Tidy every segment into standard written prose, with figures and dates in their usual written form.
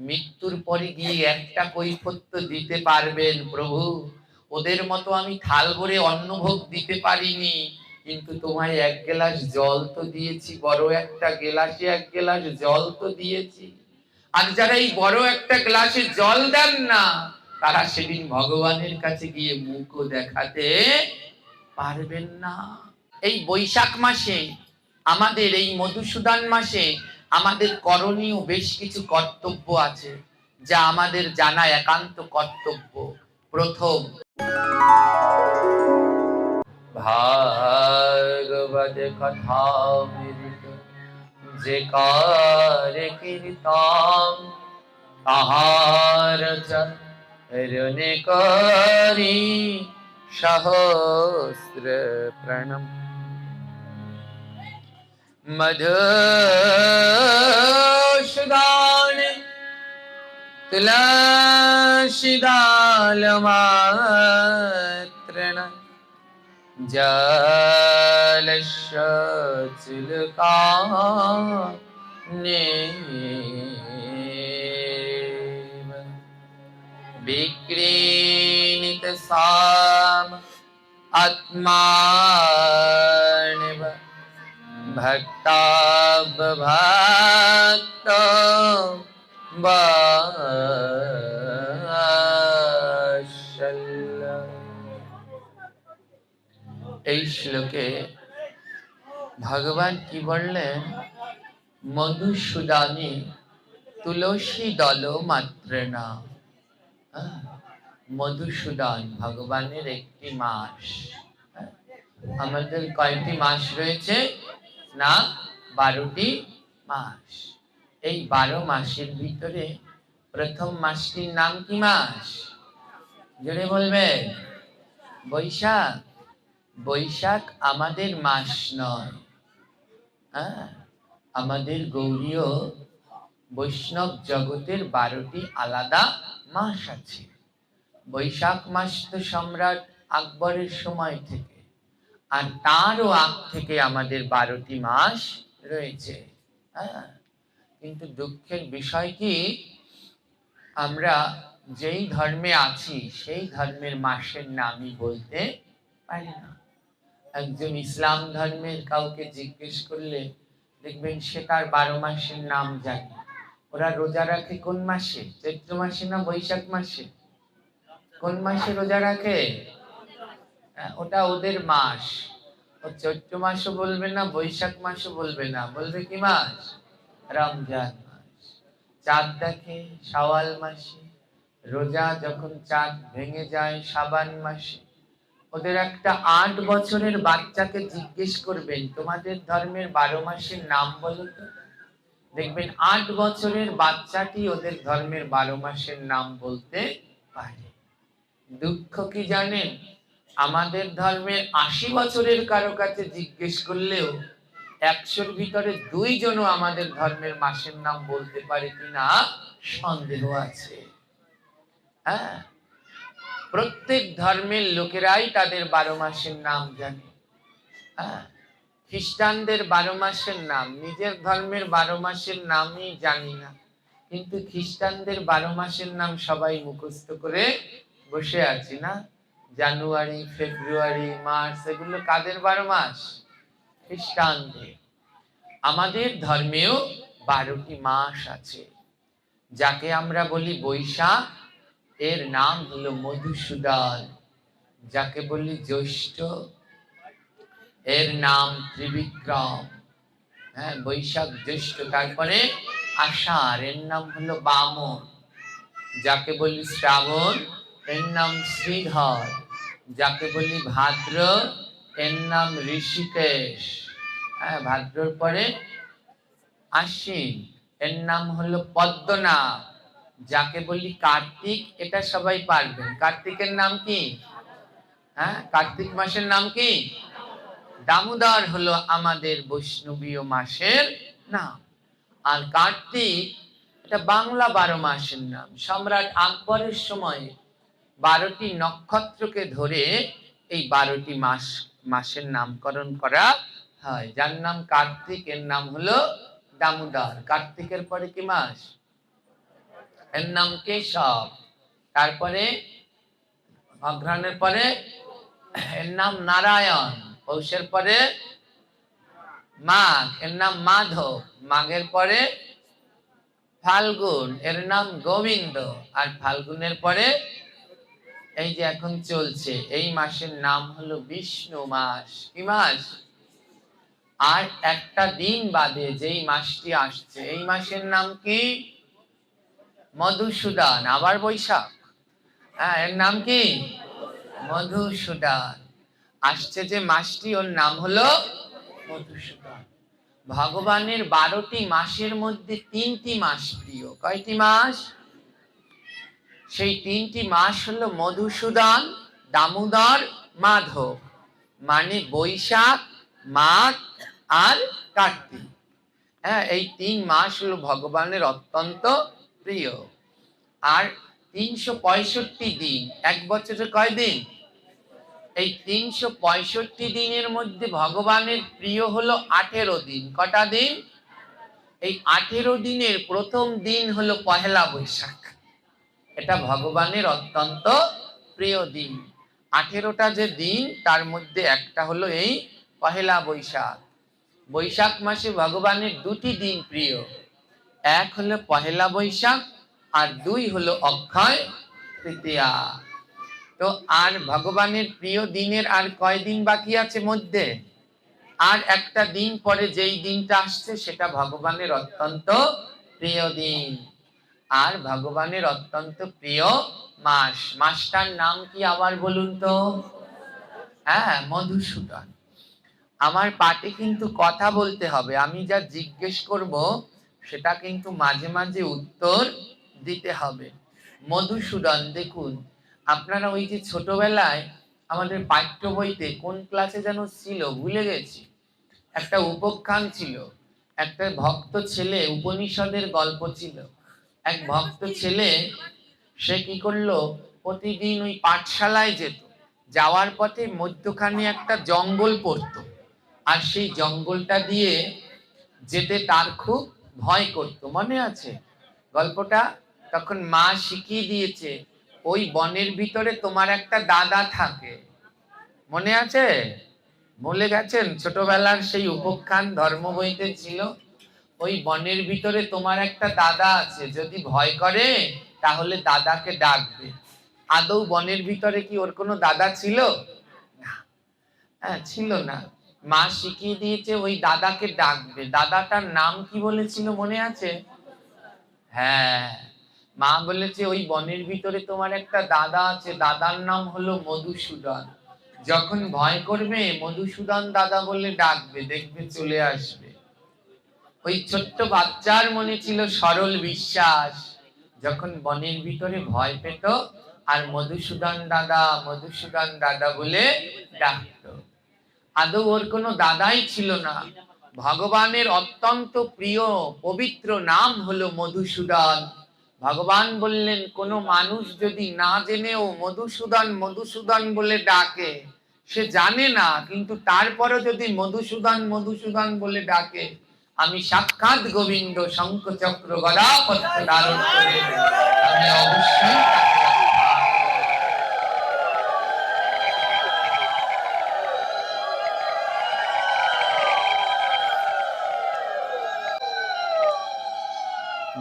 মৃত্যুর পরে গিয়ে একটা কৈফিয়ত দিতে পারবেন প্রভু। ওদের মতো আমি থাল ভরে অন্নভোগ দিতে পারিনি, কিন্তু তোমায় এক গ্লাস জল তো দিয়েছি, বড় একটা গ্লাসে এক গ্লাস জল তো দিয়েছি। আর যারা এই বড় একটা গ্লাসে জল দেন না, তারা সেদিন ভগবানের কাছে গিয়ে মুখও দেখাতে পারবেন না। এই বৈশাখ মাসে, আমাদের এই মধুসূদন মাসে আমাদের করণীয় বেশ কিছু কর্তব্য আছে, যা আমাদের জানা একান্ত কর্তব্য। প্রথম, ভাগবত কথামৃত যে করে কীর্তন, তাহার চরণে করি সহস্র প্রণাম। মধুসূদন তুলসীদাল মাত্রণ জলস্য চিলকানে বিক্রীণিত সাম আত্মানব ভক্তাভক্ত বাৎসল্য। এই শ্লোকে ভগবান কি বললেন? মধুসূদনে তুলসী দল মাত্রেনা। মধুসূদন ভগবানের একটি মাস। আমাদের কয়টি মাস রয়েছে না? 12টি মাস। এই 12 মাসের ভিতরে প্রথম মাসটির নাম কি মাস? জোরে বলবেন। বৈশাখ। বৈশাখ আমাদের মাস নয়। আমাদের গৌড়ীয় বৈষ্ণব জগতের 12টি আলাদা মাস আছে। বৈশাখ মাস তো সম্রাট আকবরের সময় থেকে, আর তারও আগ থেকে আমাদের 12টি মাস রয়েছে। কিন্তু দুঃখের বিষয় কি, আমরা যেই ধর্মে আছি সেই ধর্মের মাসের নামই বলতে পারি না। একজন ইসলাম ধর্মের কাউকে জিজ্ঞেস করলে দেখবেন সে তার 12 মাসের নাম জানে। ওরা রোজা রাখে কোন মাসে? চৈত্র মাসে না বৈশাখ মাসে? কোন মাসে রোজা রাখে? ওটা ওদের মাস। ও চৈত্র মাসও বলবে না, বৈশাখ মাসও বলবে না, বলবে কি মাস? রমজান মাস। চাঁদ দেখে শাওয়াল মাসে, রোজা যখন চাঁদ ভেঙে যায় শাবান মাসে। ওদের একটা 8 বছরের বাচ্চাকে জিজ্ঞেস করবেন তোমাদের ধর্মের 12 মাসের নাম বলো তো, দেখবেন 8 বছরের বাচ্চাটি ওদের ধর্মের 12 মাসের নাম বলতে পারে। দুঃখ কি জানেন? আমাদের ধর্মের 80 বছরের কারো কাছে জিজ্ঞেস করলেও 100-র ভিতরে 2 জনও আমাদের ধর্মের মাসের নাম বলতে পারে কিনা সন্দেহ আছে। প্রত্যেক ধর্মের লোকেরাই তাদের 12 মাসের নাম জানে। খ্রিস্টানদের 12 মাসের নাম, নিজের ধর্মের 12 মাসের নামই জানি না, কিন্তু খ্রিস্টানদের 12 মাসের নাম সবাই মুখস্থ করে বসে আছি না? জানুয়ারি, ফেব্রুয়ারি, মার্চ, এগুলো কাদের 12 মাস? খ্রিস্টানদের। আমাদের ধর্মেও 12টি মাস আছে, যাকে আমরা বলি বৈশাখ, এর নাম হলো মধুসূদন। যাকে বলি জ্যৈষ্ঠ, এর নাম ত্রিবিক্রম। বৈশাখ, জ্যৈষ্ঠ, তারপরে আষাঢ়, এর নাম হলো বামন। যাকে বলি শ্রাবণ, এর নাম শ্রীধর। যাকে বলি ভাদ্র, এর নাম ঋষিকেশ। ভাদ্রর পরে আশ্বিন, এর নাম হলো পদ্মনাভ। যাকে বলি কার্তিক, এটা সবাই পারবেন। কার্তিকের নাম কি? কার্তিক মাসের নাম কি? দামোদর হলো আমাদের বৈষ্ণবীয় মাসের নাম। আর কার্তিক এটা বাংলা 12 মাসের নাম। সম্রাট আকবরের সময় 12টি নক্ষত্রকে ধরে এই 12টি মাসের নামকরণ করা হয়। যার নাম কার্তিক, এর নাম হলো দামোদর। কার্তিকের পরে কি মাস? এর নাম কেশব। তারপরে অঘ্রাণের পরে এর নাম নারায়ণ। পৌষের পরে মাঘ, এর নাম মাধব। মাঘের পরে ফাল্গুন, এর নাম গোবিন্দ। আর ফাল্গুনের পরে এই যে এখন চলছে এই মাসের নাম হলো বিষ্ণু মাস। কি মাস? আর একটা দিন বাদে যেই মাসটি আসছে এই মাসের নাম কি? মধুসূদন। আবার বৈশাখ, হ্যাঁ, এর নাম কি? মধুসূদন। আসছে যে মাসটি ওর নাম হলো মধুসূদন। ভগবানের 12টি মাসের মধ্যে 3টি মাস প্রিয়। কয়টি মাস? সেই 3টি মাস হলো মধুসূদন, দামোদর, মাধব। মানে বৈশাখ, মাঘ আর কার্তিক। হ্যাঁ, এই 3 মাস হলো ভগবানের অত্যন্ত প্রিয়। আর 365 দিন, এক বছরে কয় দিন? এই 365 দিনের মধ্যে ভগবানের প্রিয় হলো 18 দিন। কটা দিন? এই 18 দিনের প্রথম দিন হলো পহেলা বৈশাখ। এটা ভগবানের অত্যন্ত প্রিয় দিন। 18টা যে দিন তার মধ্যে একটা হলো এই পহেলা বৈশাখ। বৈশাখ মাসে ভগবানের 2টি দিন প্রিয়, এক হলো পহেলা বৈশাখ আর 2 হলো অক্ষয় তৃতীয়া। তো আর ভগবানের প্রিয় দিনের আর কয় দিন বাকি আছে মধ্যে? আর একটা দিন পরে যেই দিনটা আসছে সেটা ভগবানের অত্যন্ত প্রিয় দিন আর ভগবানের অত্যন্ত প্রিয় মাস। মাসটার নাম কি আবার বলুন তো? হ্যাঁ, মধুসূদন। আমার পাঠে কিন্তু কথা বলতে হবে, আমি যা জিজ্ঞেস করব সেটা কিন্তু মাঝে মাঝে উত্তর দিতে হবে। মধুসূদন, দেখুন আপনারা ওই যে ছোটবেলায় আমাদের পাঠ্য বইতে কোন ক্লাসে যেন ছিল ভুলে গেছি, একটা উপাখ্যান ছিল। একটা ভক্ত ছেলে, উপনিষদের গল্প ছিল। এক ভক্ত ছেলে, সে কি করলো, প্রতিদিন ওই পাঠশালায় যেত। যাওয়ার পথে মধ্যখানে একটা জঙ্গল পড়তো, আর সেই জঙ্গলটা দিয়ে যেতে তার খুব ভয় করতো। মনে আছে গল্পটা? তখন মা শিখিয়ে দিয়েছে ওই বনের ভিতরে তোমার একটা দাদা থাকে। মনে আছে? ভুলে গেছেন? ছোটবেলার সেই উপাখ্যান ধর্ম বইতে ছিল। ওই বনের ভিতরে তোমার একটা দাদা আছে, যদি ভয় করে তাহলে দাদাকে ডাকবে। আদৌ বনের ভিতরে কি ওর কোনো দাদা ছিল? না, হ্যাঁ, ছিল না। মা শিখিয়ে দিয়েছে ওই দাদাকে ডাকবে। দাদাটার নাম কি বলেছিল মনে আছে? হ্যাঁ, মা বলেছে ওই বনের ভিতরে তোমার একটা দাদা আছে, দাদার নাম হলো মধুসূদন। যখন ভয় করবে মধুসূদন দাদা বলে ডাকবে, দেখবে চলে আসবে। ওই ছোট্ট বাচ্চার মনে ছিল সরল বিশ্বাস, যখন বনের ভিতরে ভয় পেত আর মধুসূদন দাদা বলে ডাকতো। আদৌ ওর কোনো দাদাই ছিল না। ভগবানের অত্যন্ত প্রিয় পবিত্র নাম হলো মধুসূদন। ভগবান বললেন কোনো মানুষ যদি না জেনেও মধুসূদন বলে ডাকে, সে জানে না কিন্তু তারপরে যদি মধুসূদন বলে ডাকে, আমি সাক্ষাৎ গোবিন্দ শঙ্খ চক্র গদা পদ্ম ধারণ করে আমি অবশ্যই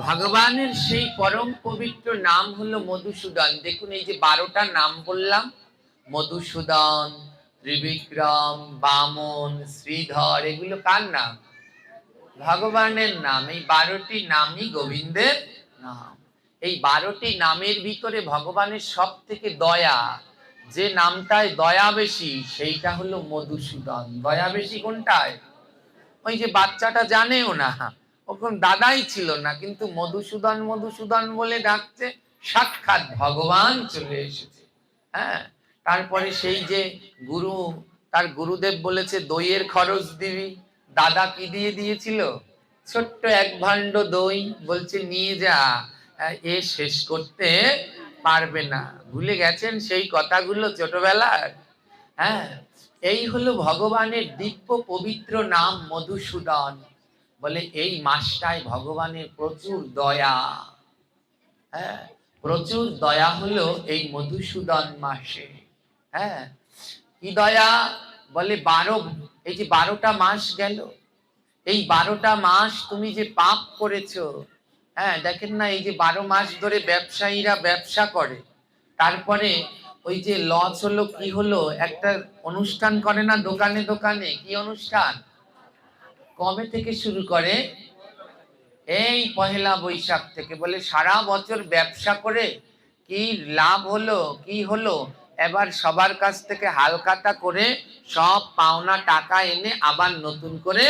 ভগবানের সেই পরম পবিত্র নাম হলো মধুসূদন। দেখুন এই যে 12টা নাম বললাম, মধুসূদন, ত্রিবিক্রম, বামন, শ্রীধর, এগুলো কার নাম? ভগবানের নাম। এই 12টি নামই গোবিন্দের নাম। এই 12টি নামের ভিতরে ভগবানের সব থেকে দয়া, যে নামটায় দয়া বেশি সেইটা হলো মধুসূদন। দয়া বেশি কোনটায়? ওই যে বাচ্চাটা জানেও না, ওখানে দাদাই ছিল না, কিন্তু মধুসূদন বলে ডাকছে, সাক্ষাৎ ভগবান চলে এসেছে। হ্যাঁ, তারপরে সেই যে গুরু, তার গুরুদেব বলেছে দইয়ের খরচ দিবি, দাদা কি দিয়ে দিয়েছিল? ছোট্ট এক ভাণ্ড দই, বলছে নিয়ে যা, এ শেষ করতে পারবে না। ভুলে গেছেন সেই কথাগুলো ছোটবেলার? হ্যাঁ, এই হলো ভগবানের দিব্য পবিত্র নাম মধুসূদন। বলে এই মাসটায় ভগবানের প্রচুর দয়া। হ্যাঁ, প্রচুর দয়া হলো এই মধুসূদন মাসে। হ্যাঁ, কি দয়া! বলে 12, এই যে 12টা মাস গেল, এই 12টা মাস তুমি যে পাপ করেছো। হ্যাঁ, দেখেন না, এই যে 12 মাস ধরে ব্যবসায়ীরা ব্যবসা করে, তারপরে ওই যে লস হলো, কি হলো, একটা অনুষ্ঠান করে না দোকানে দোকানে, কি অনুষ্ঠান? কবে থেকে শুরু করে? এই পহেলা বৈশাখ থেকে। বলে সারা বছর ব্যবসা করে কি লাভ হলো, কি হলো, এবার সবার কাছ থেকে হালখাতা করে সব পাওনা টাকা এনে আবার নতুন করে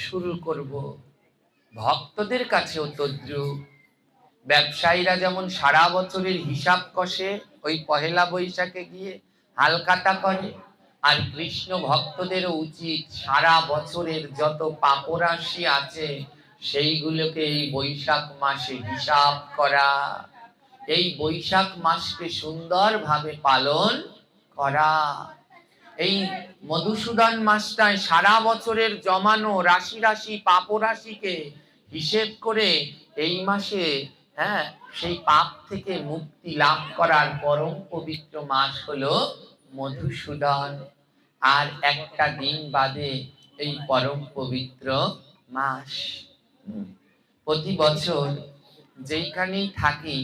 শুরু করব। ভক্তদের কাছেও তদ্রুপ। ব্যবসায়ীরা যেমন সারা বছরের হিসাব কষে ওই পহেলা বৈশাখে গিয়ে হালখাতা করে, আর কৃষ্ণ ভক্তদেরও উচিত সারা বছরের যত পাপরাশি আছে সেইগুলোকে এই বৈশাখ মাসে হিসাব করা, এই বৈশাখ মাসকে সুন্দরভাবে পালন করা। এই মধুসূদন মাসটায় সারা বছরের জমানো রাশি রাশি পাপরাশিকে হিসেব করে এই মাসে, হ্যাঁ, সেই পাপ থেকে মুক্তি লাভ করার পরম পবিত্র মাস হলো মধুসূদন। আর একটা দিন বাদে এই পরম পবিত্র মাস। প্রতি বছর যেইখানেই থাকি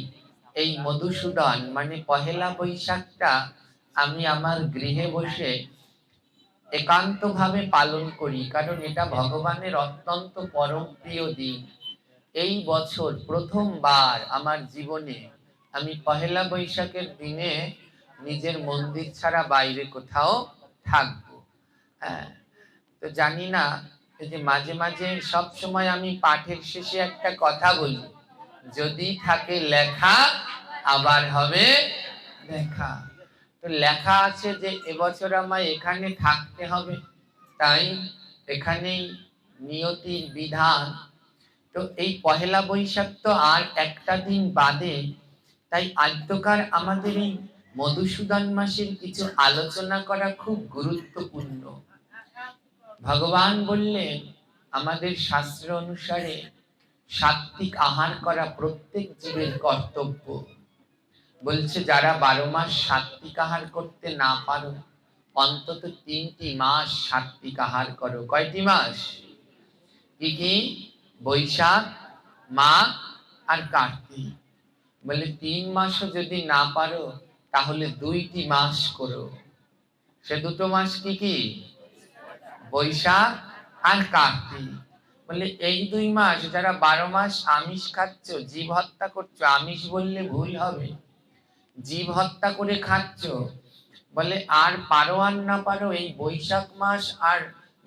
এই মধুসূদন মানে পহেলা বৈশাখটা আমি আমার গৃহে বসে একান্তভাবে পালন করি, কারণ এটা ভগবানের অত্যন্ত পরম প্রিয় দিন। এই বছর প্রথমবার আমার জীবনে আমি পহেলা বৈশাখের দিনে নিজের মন্দির ছাড়া বাইরে কোথাও থাকবো। হ্যাঁ, তো জানি না, এই যে মাঝে মাঝে সব সময় আমি পাঠের শেষে একটা কথা বলি, যদি থাকে লেখা আবার হবে দেখা। তো লেখা আছে যে এবছর আমায় এখানে থাকতে হবে, তাই এখানেই নিয়তির বিধান। তো এই পহেলা বৈশাখ তো আর একটা দিন বাদে, তাই আদ্যকার আমাদের এই মধুসূদন মাসের কিছু আলোচনা করা খুব গুরুত্বপূর্ণ। ভগবান বললেন আমাদের শাস্ত্র অনুসারে সাত্বিক আহার করা প্রত্যেক জীবের কর্তব্য। বলছে যারা 12 মাস সাত্বিক আহার করতে না পারো, অন্তত 3টি মাস সাত্বিক আহার করো। কয়টি মাস? কি কি? বৈশাখ, মাঘ আর কার্তিক। বলে 3 মাসও যদি না পারো তাহলে 2টি মাস করো। সে 2টো মাস কি কি? বৈশাখ আর কার্তিক। বলে এই 2 মাস যারা 12 মাস আমিষ খাচ্ছ, জীব হত্যা করছো, আমিষ বললে ভুল হবে, জীব হত্যা করে খাচ্ছ, বলে আর পারো আর না পারো এই বৈশাখ মাস আর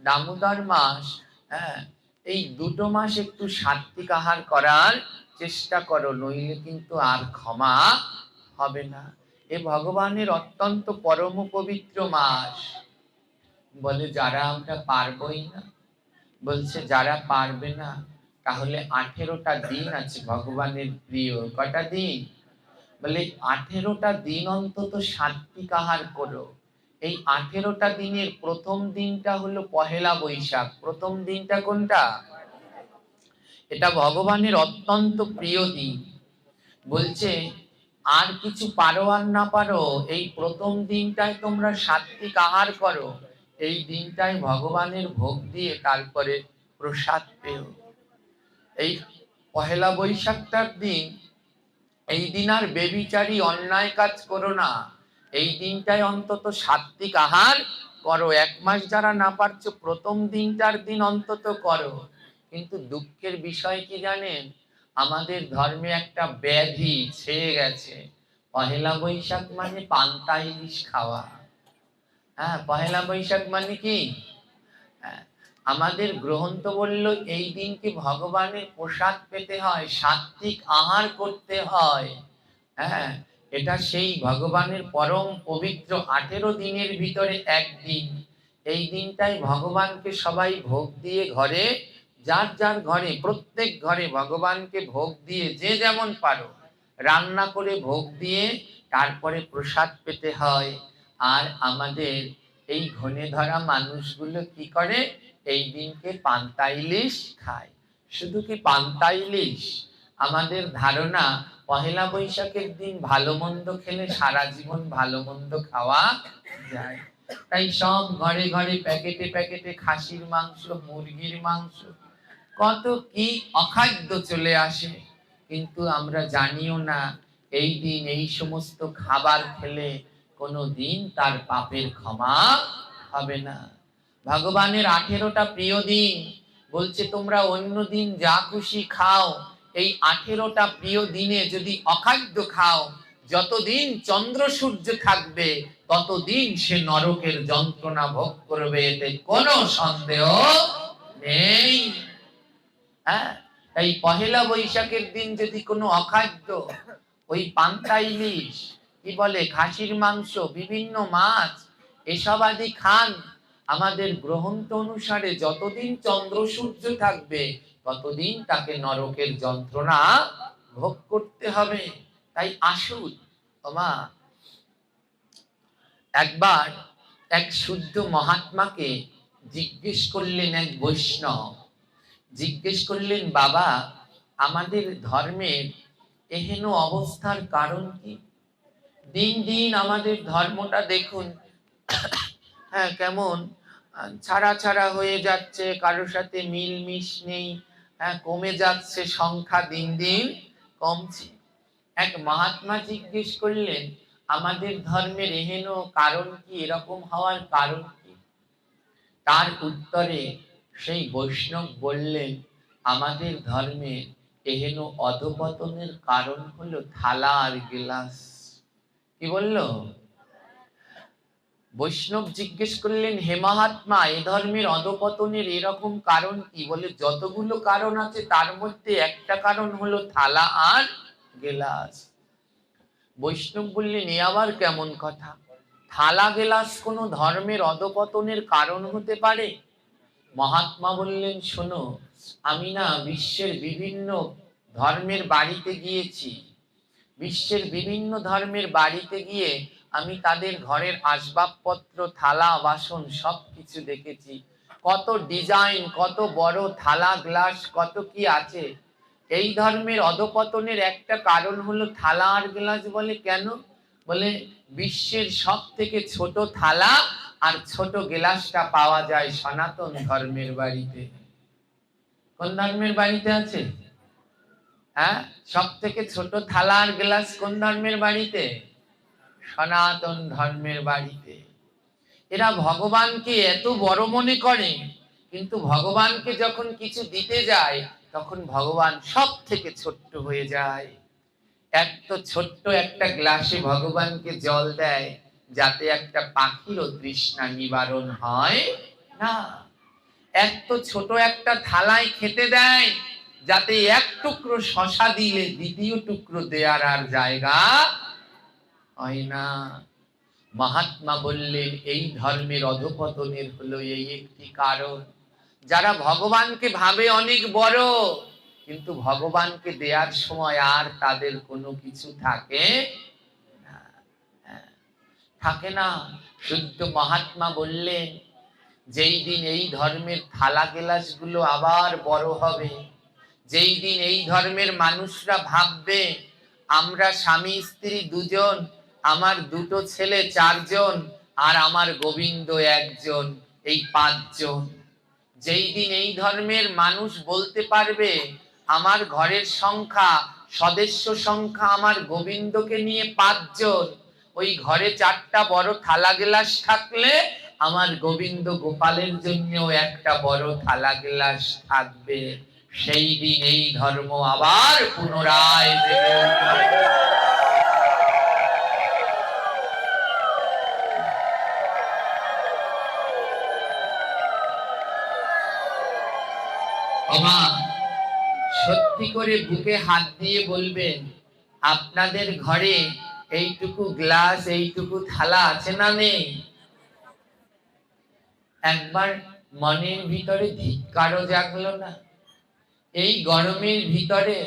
দামোদর মাস, হ্যাঁ, এই 2টো মাস একটু সাত্বিক আহার করার চেষ্টা করো, নইলে কিন্তু আর ক্ষমা হবে না। এ ভগবানের অত্যন্ত পরম পবিত্র মাস। বলে যারা আমরা পারবই না, বলছে যারা পারবে না তাহলে 18টা দিন আছে ভগবানের প্রিয়। কয়টা দিন? বলে 18টা দিন অন্তত সাত্বিক আহার করো। এই 18টা দিনের প্রথম দিনটা হলো পহেলা বৈশাখ। প্রথম দিনটা কোনটা? এটা ভগবানের অত্যন্ত প্রিয় দিন। বলছে আর কিছু পারো আর না পারো, এই প্রথম দিনটায় তোমরা সাত্বিক আহার করো, এই দিনটায় ভগবানের ভোগ দিয়ে তারপরে প্রসাদ পেও। এই পহেলা বৈশাখটার দিন, এই দিন আর বেবিচারী অন্যায় কাজ করো না, এই দিনটায় অন্তত সাত্বিক আহার করো। 1 মাস যারা না পারছো প্রথম দিনটার দিন অন্তত করো। কিন্তু দুঃখের বিষয় কি জানেন, আমাদের ধর্মে একটা ব্যাধি ছেয়ে গেছে। পহেলা বৈশাখ মানে পান্তা ইলিশ খাওয়া। হ্যাঁ, পহেলা বৈশাখ মানে কি? হ্যাঁ, আমাদের গ্রন্থ বলল এই দিনকে ভগবানের প্রসাদ পেতে হয়, সাত্বিক আহার করতে হয়। হ্যাঁ, এটা সেই ভগবানের পরম পবিত্র 18 দিনের ভিতরে একদিন। এই দিনটাই ভগবানকে সবাই ভোগ দিয়ে ঘরে, যার যার ঘরে, প্রত্যেক ঘরে ভগবানকে ভোগ দিয়ে যে যেমন পারো রান্না করে ভোগ দিয়ে তারপরে প্রসাদ পেতে হয়। আর আমাদের এই ঘনে ধরা মানুষগুলো কি করে? এই দিনকে পান্তা ইলিশ খায়। শুধু কি পান্তা ইলিশ, আমাদের ধারণা পহেলা বৈশাখের দিন ভালো মন্দ খেলে সারা জীবন ভালো মন্দ খাওয়া যায়। তাই সব ঘরে ঘরে প্যাকেটে প্যাকেটে খাসির মাংস, মুরগির মাংস, কত কি অখাদ্য চলে আসে। কিন্তু আমরা জানিও না এই দিন এই সমস্ত খাবার খেলে কোনো দিন তার পাপের ক্ষমা হবে না। ভগবানের 18টা প্রিয় দিন, বলছে তোমরা অন্য দিন যা খুশি খাও, এই 18টা প্রিয় দিনে যদি অখাদ্য খাও, যতদিন চন্দ্র সূর্য থাকবে ততদিন সে নরকের যন্ত্রণা ভোগ করবে, এতে কোনো সন্দেহ নেই। হ্যাঁ, এই পহেলা বৈশাখের দিন যদি কোনো অখাদ্য, ওই পান্তা ইলিশ, কি বলে খাসির মাংস, বিভিন্ন মাছ, এসব আদি খান, আমাদের গ্রন্থ অনুসারে যতদিন চন্দ্র সূর্য থাকবে ততদিন তাকে নরকের যন্ত্রণা ভোগ করতে হবে। তাই আসুন মা, একবার এক শুদ্ধ মহাত্মাকে জিজ্ঞেস করলেন এক বৈষ্ণব, জিজ্ঞেস করলেন বাবা আমাদের ধর্মের এহেন অবস্থার কারণ কি? দিন দিন আমাদের ধর্মটা দেখুন, হ্যাঁ কেমন ছাড়া ছাড়া হয়ে যাচ্ছে, কারোর সাথে মিলমিশ নেই, হ্যাঁ কমে যাচ্ছে, সংখ্যা দিন দিন কমছে। এক মহাত্মা জিজ্ঞেস করলেন আমাদের ধর্মের এহেন কারণ কি, এরকম হওয়ার কারণ কি? তার উত্তরে সেই বৈষ্ণব বললেন আমাদের ধর্মে এহেন অধপতনের কারণ হলো থালা আর গিলাস। কি বললো? বৈষ্ণব জিজ্ঞেস করলেন হে মহাত্মা এ ধর্মের অধপতনের এরকম কারণ কি? বলে যতগুলো কারণ আছে তার মধ্যে একটা কারণ হলো থালা আর গেলাস। বৈষ্ণব বললেন এ আবার কেমন কথা? থালা গেলাস কোনো ধর্মের অধপতনের কারণ হতে পারে? মহাত্মা বললেন শোনো, আমি না বিশ্বের বিভিন্ন ধর্মের বাড়িতে গিয়েছি, বিশ্বের বিভিন্ন ধর্মের বাড়িতে গিয়ে আমি তাদের ঘরের আসবাবপত্র, থালা বাসন সবকিছু দেখেছি, কত ডিজাইন, কত বড় থালা গ্লাস, কত কি আছে। এই ধর্মের অধপতনের একটা কারণ হলো থালা আর গ্লাস। বলে কেন? বলে বিশ্বের সব থেকে ছোট থালা আর ছোট গ্লাসটা পাওয়া যায় সনাতন ধর্মের বাড়িতে। কোন ধর্মের বাড়িতে আছে? হ্যাঁ, সব থেকে ছোট থালা আর গ্লাস কোন ধর্মের বাড়িতে? সনাতন ধর্মের বাড়িতে। এরা ভগবানকে এত বড় মনে করে, কিন্তু ভগবানকে যখন কিছু দিতে যায় তখন ভগবান সব থেকে ছোট্ট হয়ে যায়। এত ছোট্ট একটা গ্লাসে ভগবানকে জল দেয় যাতে একটা পাখিরও তৃষ্ণা নিবারণ হয় না। এত ছোট একটা থালায় খেতে দেয় যাতে এক টুকরো শশা দিলে দ্বিতীয় টুকরো দেয়ার আর জায়গা হয় না। মহাত্মা বললেন এই ধর্মের অধপতনের হলো এই একটি কারণ, যারা ভগবানকে ভাবে অনেক বড় কিন্তু ভগবানকে দেওয়ার সময় আর তাদের কোনো কিছু থাকে না, থাকে না। শুদ্ধ মহাত্মা বললেন যেই দিন এই ধর্মের থালা গেলাসগুলো আবার বড় হবে, যেই দিন এই ধর্মের মানুষরা ভাববে আমরা স্বামী স্ত্রী দুজন, আমার দুটো ছেলে চারজন, আর আমার গোবিন্দ একজন, এই পাঁচজন, যেই দিন এই ধর্মের মানুষ বলতে পারবে আমার ঘরের সংখ্যা, সদস্য সংখ্যা আমার গোবিন্দকে নিয়ে পাঁচজন, ওই ঘরে চারটা বড় থালা গেলাস থাকলে আমার গোবিন্দ গোপালের জন্য একটা বড় থালা গেলাস থাকবে, সেই দিন এই ধর্ম আবার পুনরায় জেগে উঠবে। সত্যি করে বুকে হাত দিয়ে বলবেন আপনাদের ঘরে এইটুকু গ্লাস, এইটুকু থালা আছে না নেই? একবার মনের ভিতরে ধিক্কারও জাগলো না? এই গরমের ভিতরে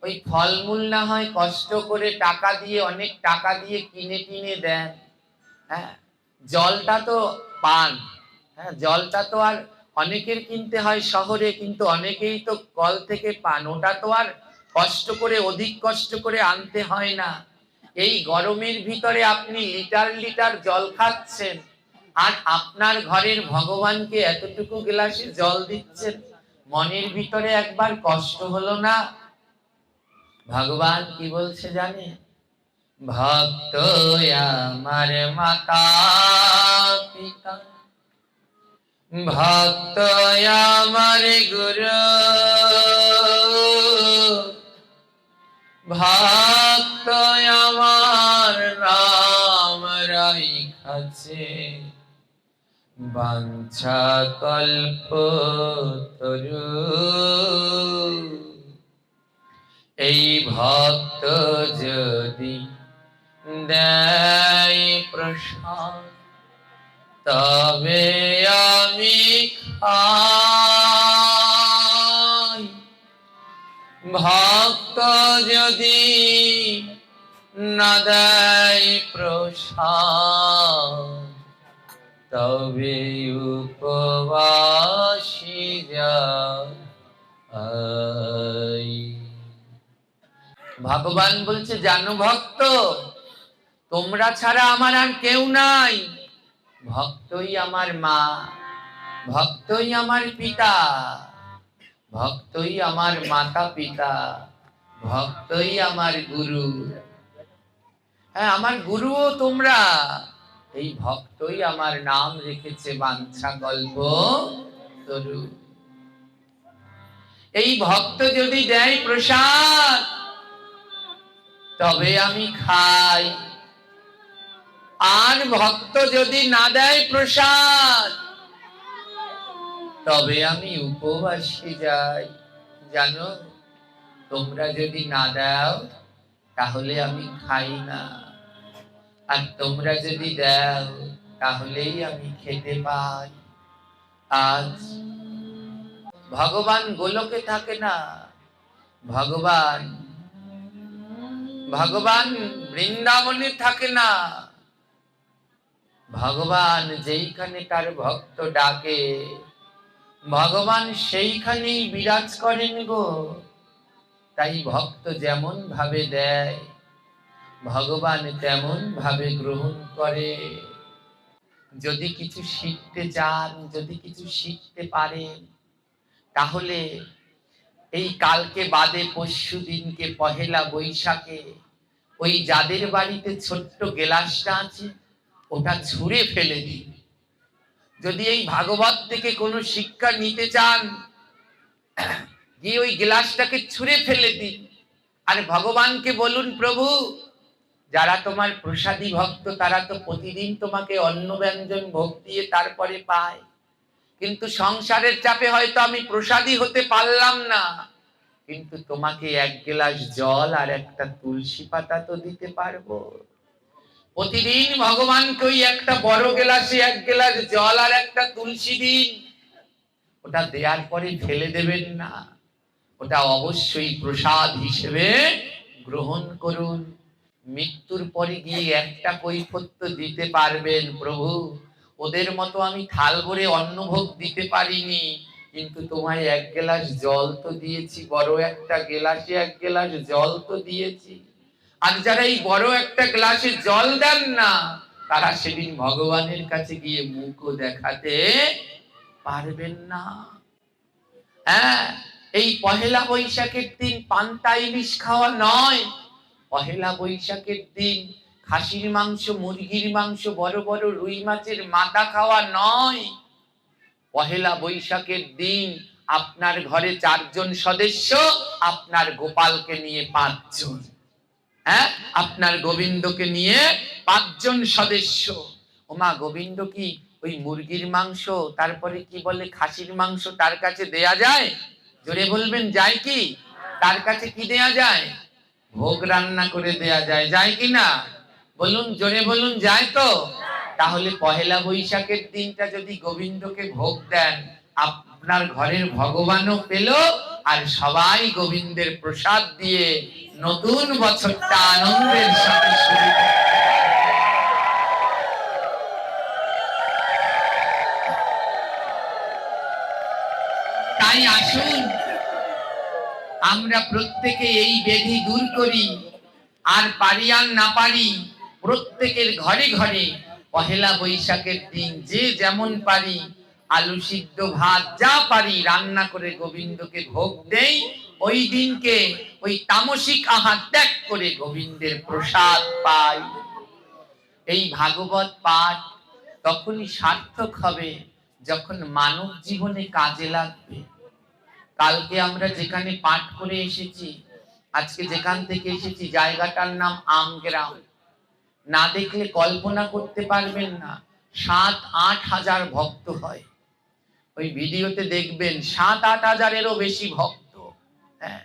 ওই ফলমূল না হয় কষ্ট করে টাকা দিয়ে, অনেক টাকা দিয়ে কিনে কিনে দেন, হ্যাঁ জলটা তো পান, হ্যাঁ জলটা তো আর অনেকের কিনতে হয় শহরে, কিন্তু অনেকেই তো কল থেকে পান, ওটা তো আর কষ্ট করে, অধিক কষ্ট করে আনতে হয় না। এই গরমের ভিতরে আপনি লিটার লিটার জল খাচ্ছেন, আর আপনার ঘরের ভগবানকে এতটুকু গ্লাসে জল দিচ্ছেন, মনের ভিতরে একবার কষ্ট হলো না? ভগবান কি বলছে জানে? ভক্ত আমার মাতা পিতা, ভক্ত আমার গুরু, ভক্ত আমার রাম রাইখাছে, বাঞ্ছা কল্পতরু। এই ভক্ত যদি দেয় প্রসাদ, তবে আমি খাই। ভক্ত যদি না দেয় প্রসাদ, তবে উপবাসী যাই। ভগবান বলছে, জানো ভক্ত, তোমরা ছাড়া আমার আর কেউ নাই। ভক্তই আমার মা, ভক্তই আমার পিতা, ভক্তই আমার মাতা পিতা, ভক্তই আমার গুরু। হ্যাঁ, আমার গুরুও তোমরা। এই ভক্তই আমার নাম রেখেছে বাঞ্ছা কল্প তরু। এই ভক্ত যদি দেয় প্রসাদ, তবে আমি খাই। আর ভক্ত যদি না দেয় প্রসাদ, তবে আমি উপবাসে যাই। জানো, তোমরা যদি না দাও তাহলে আমি খাই না, আর তোমরা যদি দাও তাহলেই আমি খেতে পাই। আজ ভগবান গোলকে থাকে না, ভগবান ভগবান বৃন্দাবনে থাকে না। ভগবান যেইখানে তার ভক্ত ডাকে, ভগবান সেইখানেই বিরাজ করেন গো। তাই ভক্ত যেমন ভাবে দেয়, ভগবান তেমন ভাবে গ্রহণ করে। যদি কিছু শিখতে চান, যদি কিছু শিখতে পারেন, তাহলে এই কালকে বাদে পরশু দিনকে পহেলা বৈশাখে ওই যাদের বাড়িতে ছোট্ট গ্লাসটা আছে, ওটা ছুঁড়ে ফেলে দিন। যদি এই ভাগবত থেকে কোনো শিক্ষা নিতে চান, গিয়ে ওই গ্লাসটাকে ছুঁড়ে ফেলে দিন, আর ভগবানকে বলুন, প্রভু, যারা তোমার প্রসাদী ভক্ত তারা তো প্রতিদিন তোমাকে অন্ন ব্যঞ্জন ভোগ দিয়ে তারপরে পায়, কিন্তু সংসারের চাপে হয়তো আমি প্রসাদী হতে পারলাম না, কিন্তু তোমাকে এক গ্লাস জল আর একটা তুলসী পাতা তো দিতে পারবো। প্রতিদিন ভগবানকে ওই একটা বড় গ্লাসে এক গ্লাস জল আর একটা তুলসী দিন। ওটা দেওয়ার পরে ফেলে দেবেন না, ওটা অবশ্যই প্রসাদ হিসেবে গ্রহণ করুন। মৃত্যুর পরে গিয়ে একটা কৈফিয়ত দিতে পারবেন, প্রভু, ওদের মতো আমি থাল ভরে অন্নভোগ দিতে পারিনি, কিন্তু তোমায় এক গ্লাস জল তো দিয়েছি, বড় একটা গ্লাসে এক গ্লাস জল তো দিয়েছি। আর যারা এই বড় একটা গ্লাসে জল দেন না, তারা সেদিন ভগবানের কাছে গিয়ে মুখও দেখাতে পারবেন না। হ্যাঁ, এই পহেলা বৈশাখের দিন পান্তা ইলিশ খাওয়া নয়। পহেলা বৈশাখের দিন খাসির মাংস, মুরগির মাংস, বড় বড় রুই মাছের মাথা খাওয়া নয়। পহেলা বৈশাখের দিন আপনার ঘরে 4 জন সদস্য, আপনার গোপালকে নিয়ে 5 জন, হ্যাঁ, আপনার গোবিন্দকে নিয়ে 5 জন সদস্য। ওমা, গোবিন্দ কি ওই মুরগির মাংস, তারপরে কি বলে খাসির মাংস তার কাছে দেয়া যায়? জোরে বলবেন, যায় কি? তার কাছে কি দেয়া যায়? ভোগ রান্না করে দেয়া যায়, যায় কি না? বলুন, জোরে বলুন, যায় তো? তাহলে পহেলা বৈশাখের দিনটা যদি গোবিন্দকে ভোগ দেন, আপনার ঘরের ভগবানও পেল, আর সবাই গোবিন্দের প্রসাদ দিয়ে নতুন বছরটা আনন্দের সাথে শুরু করে। তাই আসুন, আমরা প্রত্যেকে এই ব্যাধি দূর করি। আর পারি আর না পারি, প্রত্যেকের ঘরে ঘরে পহেলা বৈশাখের দিন যে যেমন পারি আলু সিদ্ধ ভাত যা পারি রান্না করে গোবিন্দকে ভোগ দেই। ওই দিনকে ওই তামসিক আহার ত্যাগ করে গোবিন্দের প্রসাদ পাই। এই ভাগবত পাঠ তখনই সার্থক হবে যখন মানব জীবনে কাজে লাগবে। কালকে আমরা যেখানে পাঠ করে এসেছি, আজকে যেখান থেকে এসেছি জায়গাটার নাম আমগ্রাম। না দেখলে কল্পনা করতে পারবেন না, 7-8 হাজার ভক্ত হয়। ওই ভিডিওতে দেখবেন 7-8 হাজারেরও বেশি ভক্ত। হ্যাঁ,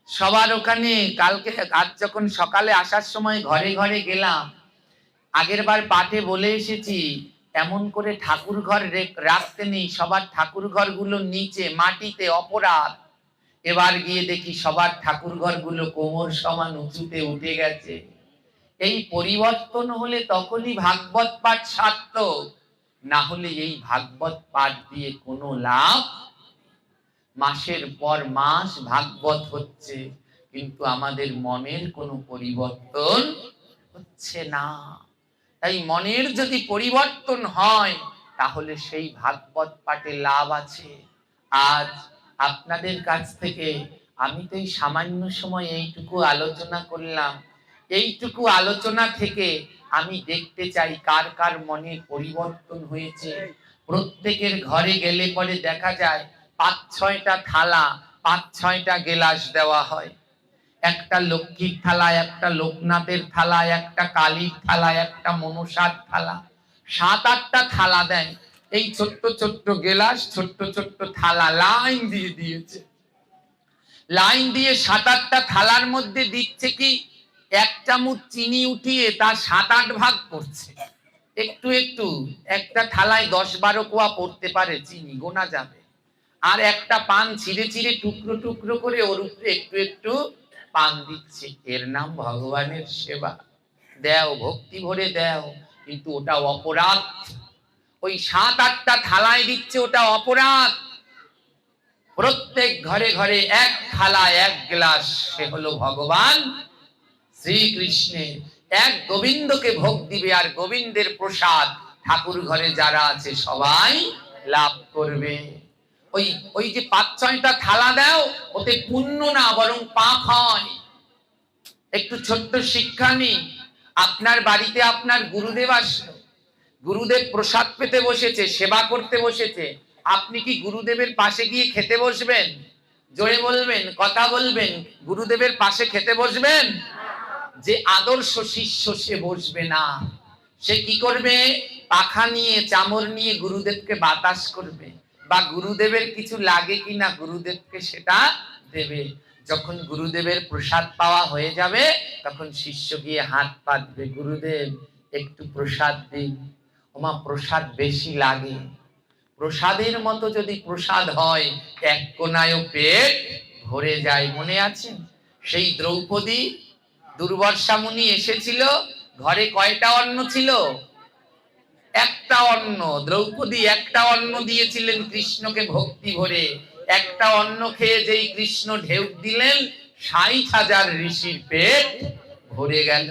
সবার ওখানে কালকে আজ যখন সকালে আসার সময় ঘরে ঘরে গেলাম, আগের বার পাঠে বলে এসেছি এমন করে ঠাকুর ঘর রাখতে নেই, সবার ঠাকুর ঘর গুলো নিচে মাটিতে, অপরাধ। এবার গিয়ে দেখি সবার ঠাকুর ঘর গুলো কোমর সমান উঁচুতে উঠে গেছে। এই পরিবর্তন হলে তখনই ভাগবত পাঠ সার্থক, না হলে এই ভাগবত পাঠ দিয়ে কোনো লাভ। মাসের পর মাস ভাগবত হচ্ছে, কিন্তু আমাদের মনের কোনো পরিবর্তন হচ্ছে না। তাই মনের যদি পরিবর্তন হয় তাহলে সেই ভাগবত পাঠে লাভ আছে। আজ আপনাদের কাছ থেকে আমি তো এই সামান্য সময় এইটুকু আলোচনা করলাম। এইটুকু আলোচনা থেকে আমি দেখতে চাই কার কার মনে পরিবর্তন হয়েছে। প্রত্যেকের ঘরে গেলে পরে দেখা যায় 5-6টা থালা, 5-6টা গেলাস দেওয়া হয়। একটা লক্ষ্মীর থালা, একটা লোকনাথের থালা, একটা কালীর থালা, একটা মনসার থালা, 7-8টা থালা দেয়। এই ছোট্ট ছোট্ট গেলাস, ছোট্ট ছোট্ট থালা লাইন দিয়ে দিয়েছে। লাইন দিয়ে 7-8টা থালার মধ্যে দিচ্ছে কি 1 চামচ চিনি উঠিয়ে তার 7-8 ভাগ করছে। একটু একটু একটা থালায় 10-12 কোয়া পড়তে পারে চিনি, গোনা যাবে। আর একটা পান ছিঁড়ে ছিঁড়ে টুকরো টুকরো করে ওর উপরে একটু একটু পান দিচ্ছে। এর নাম ভগবানের সেবা। দেও, ভক্তি ভরে দেও, কিন্তু ওটা অপরাধ। ওই 7-8টা থালায় দিচ্ছে, ওটা অপরাধ। প্রত্যেক ঘরে ঘরে 1 থালা 1 গ্লাস, সে হলো ভগবান শ্রীকৃষ্ণের। 1 গোবিন্দকে ভোগ দিবে, আর গোবিন্দের প্রসাদ ঠাকুর ঘরে যারা আছে সবাই লাভ করবে। ওই ওই যে 5-6টা থালা দাও, ওতে পুণ্য না বরং পাপ হয়। একটু ছোট্ট শিক্ষা নিন। আপনার বাড়িতে আপনার গুরুদেব আসলো, গুরুদেব প্রসাদ পেতে বসেছে, সেবা করতে বসেছে। আপনি কি গুরুদেবের পাশে গিয়ে খেতে বসবেন? জোরে বলবেন, কথা বলবেন। গুরুদেবের পাশে খেতে বসবেন? যে আদর্শ শিষ্য সে বসবে না। সে কি করবে? পাখা নিয়ে, চামর নিয়ে গুরুদেবকে বাতাস করবে, বা গুরুদেবের কিছু লাগে কিনা গুরুদেবকে সেটা দেবে। যখন গুরুদেবের প্রসাদ পাওয়া হয়ে যাবে তখন শিষ্য গিয়ে হাত পাতবে, গুরুদেব একটু প্রসাদ দিন। ওমা, প্রসাদ বেশি লাগে। প্রসাদের মতো যদি প্রসাদ হয় 1 কোনায়ও পেট ভরে যায়। মনে আছে সেই দ্রৌপদী, দুর্বাসা মুনি এসেছিল, ঘরে কয়টা অন্ন ছিল? একটা অন্ন। দ্রৌপদী একটা অন্ন দিয়েছিলেন কৃষ্ণকে ভক্তি ভরে। একটা অন্ন খেয়ে যেই কৃষ্ণ ঢেউ দিলেন 60,000 ঋষির পেট ভরে গেল।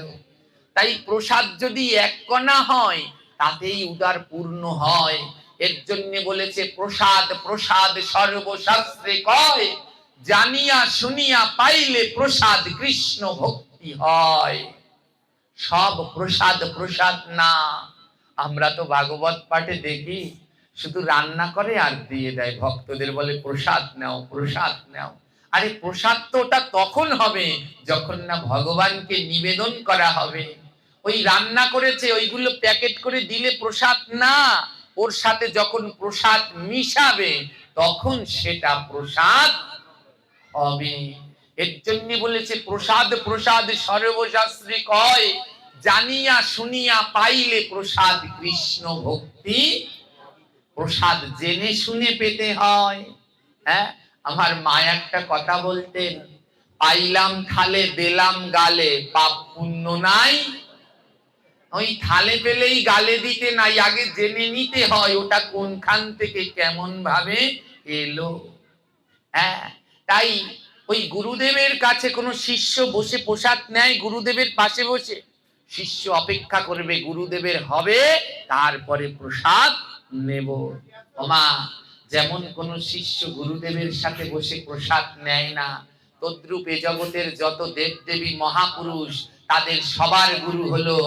তাই প্রসাদ যদি 1 কণা হয় তাতেই উদার পূর্ণ হয়। এর জন্য বলেছে প্রসাদ প্রসাদ সর্বশাস্ত্রে কয়, জানিয়া শুনিয়া পাইলে প্রসাদ কৃষ্ণ ভক্তি হয়। সব প্রসাদ প্রসাদ না। আমরা তো ভাগবত পাঠে দেখি শুধু রান্না করে আর দিয়ে দেয়, ভক্তদের বলে প্রসাদ নাও প্রসাদ নাও। আরে প্রসাদ তো ওটা তখন হবে যখন না ভগবানকে নিবেদন করা হবে। ওই রান্না করেছে ওইগুলো প্যাকেট করে দিলে প্রসাদ না, ওর সাথে যখন প্রসাদ মিশাবে তখন সেটা প্রসাদ হবে। এর জন্য বলেছে প্রসাদ প্রসাদ সর্বশাস্ত্রে কয়, জানিয়া শুনিয়া পাইলে প্রসাদ কৃষ্ণ ভক্তি। প্রসাদ জেনে শুনে পেতে হয়। হ্যাঁ, আমার মা একটা কথা বলতেন, পাইলাম থালে দিলাম গালে, পাপ পুণ্য নাই। ওই থালে পেলেই গালে দিতে নাই, আগে জেনে নিতে হয় ওটা কোনখান থেকে কেমন ভাবে এলো। হ্যাঁ, তাই ওই গুরুদেবের কাছে কোনো শিষ্য বসে প্রসাদ নেয়, গুরুদেবের পাশে বসে শিষ্য অপেক্ষা করবে গুরুদেবের হবে, তারপরে প্রসাদ নেব। ওমা, যেমন কোন শিষ্য গুরুদেবের সাথে বসে প্রসাদ নেয় না, তদ্রূপ এ জগতের যত দেব দেবী মহাপুরুষ তাদের সবার গুরু হলো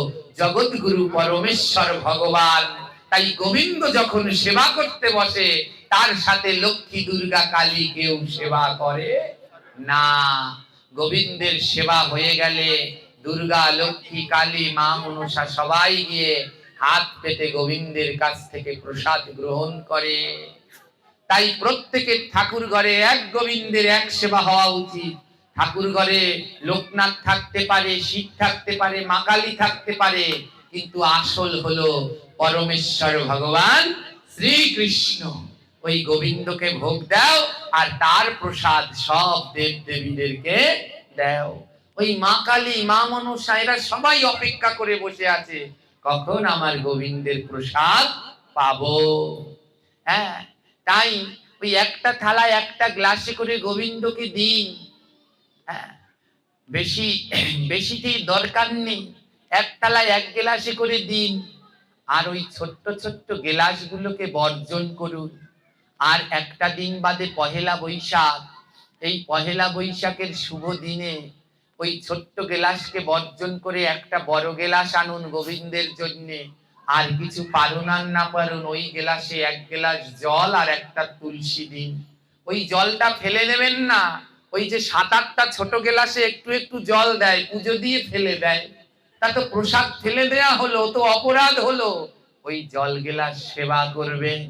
জগৎ গুরু পরমেশ্বর ভগবান। তাই গোবিন্দ যখন সেবা করতে বসে, তার সাথে লক্ষ্মী দুর্গা কালী কেউ সেবা করে না। গোবিন্দের সেবা হয়ে গেলে দুর্গা লক্ষ্মী কালী মা মনসা সবাই গিয়ে হাত পেতে গোবিন্দের কাছ থেকে প্রসাদ গ্রহণ করে। তাই প্রত্যেকের ঠাকুর ঘরে এক গোবিন্দের এক সেবা হওয়া উচিত। ঠাকুর ঘরে লোকনাথ থাকতে পারে, শিব থাকতে পারে, মা কালী থাকতে পারে, কিন্তু আসল হলো পরমেশ্বর ভগবান শ্রীকৃষ্ণ। ওই গোবিন্দকে ভোগ দাও আর তার প্রসাদ সব দেব দেবীদেরকে দাও। ওই মা কালী মা মনসা এরা সবাই অপেক্ষা করে বসে আছে, কখন আমার গোবিন্দের প্রসাদ পাবো। হ্যাঁ, তাই ওই একটা থালায় একটা গ্লাসে করে গোবিন্দকে দিন। হ্যাঁ, বেশি বেশিতেই দরকার নেই, এক থালায় এক গ্লাসে করে দিন। আর ওই ছোট্ট ছোট্ট গ্লাসগুলোকে বর্জন করুন। আর একটা দিন বাদে পহেলা বৈশাখ, এই পহেলা বৈশাখের শুভ দিনে ওই ছোট্ট গ্লাসকে বর্জন করে একটা বড় গ্লাস আনুন গোবিন্দের জন্যে। আর কিছু পারুন আর না পারুন, ওই গ্লাসে এক গ্লাস জল আর একটা তুলসী দিন। ওই জলটা ফেলে দেবেন না। ওই যে 7-8টা ছোট গ্লাসে একটু একটু জল দেয়, পুজো দিয়ে ফেলে দেয়, তা তো প্রসাদ ফেলে দেয়া হলো, তো অপরাধ হলো। ওই জল গ্লাস সেবা করবেন,